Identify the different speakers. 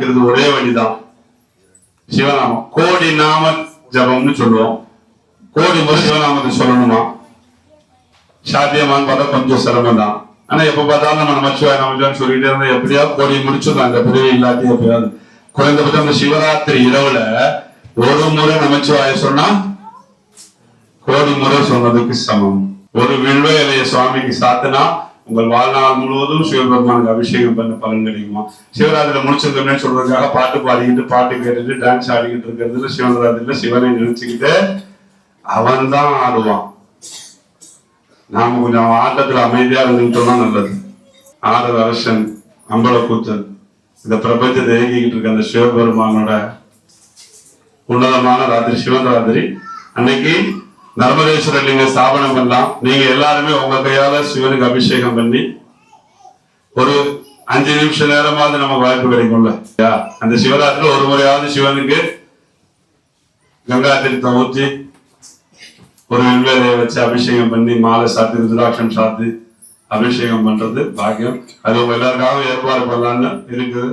Speaker 1: இருக்கிறது ஒரே வழிதான், சிவநாமம். கோடி நாம ஜபம்னு சொல்லுவோம். கோடி முறை சிவநாமத்தை சொல்லணுமா? சாத்தியமான்னு பார்த்தா கொஞ்சம் சிரமம் தான். ஆனா எப்ப பார்த்தாலும் நம்ம நமச்சிவாய் சொல்லிட்டே இருந்தா எப்படியாவது கோடி முடிச்சிடலாம். அந்த பிரிவு இல்லாட்டி எப்படியாவது குறைந்தபட்சம் அந்த சிவராத்திரி இரவுல ஒரு முறை நமச்சிவாய சொன்னா கோடி முறை சொன்னதுக்கு சமம். ஒரு வில்வ இலைய சுவாமிக்கு சாத்தினா உங்கள் வாழ்நாள் முழுவதும் சிவபெருமானுக்கு அபிஷேகம் பண்ண பலன் கிடைக்குமா? சிவராத்திரி முடிச்சிருக்கோம்னு சொல்றதுக்காக பாட்டு பாடிக்கிட்டு பாட்டு கேட்டுட்டு டான்ஸ் ஆடிக்கிட்டு இருக்கிறதுல சிவராத்திரியில சிவனை நினைச்சுக்கிட்டு அவன் தான் ஆடுவான். நாம கொஞ்சம் ஆட்டத்துல அமைதியா இருந்துட்டோம்னா நல்லது. ஆடல் அரசன் அம்பலக்கூத்தன் இந்த பிரபஞ்சத்தை இயக்கிக்கிட்டு இருக்க அந்த சிவபெருமானோட உன்னதமான ராத்திரி சிவராத்திரி அன்னைக்கு நர்மதேஸ்வர லிங்க ஸ்தாபனம் பண்ணலாம். நீங்க எல்லாருமே உங்க கையால சிவனுக்கு அபிஷேகம் பண்ணி ஒரு 5 நிமிஷம் நேரமாவது நமக்கு வாய்ப்பு கிடைக்கும்ல. அந்த சிவராத்திரி ஒரு முறையாவது சிவனுக்கு கங்கா தீர்த்தம் ஊற்றி ஒரு வெள்வேலையை வச்சு அபிஷேகம் பண்ணி மாலை சாத்தி ருத்ராட்சம் சாத்தி அபிஷேகம் பண்றது பாக்கியம். அது உங்க எல்லாருக்காகவும் ஏற்பாடு பண்ணலான்னு இருக்குது.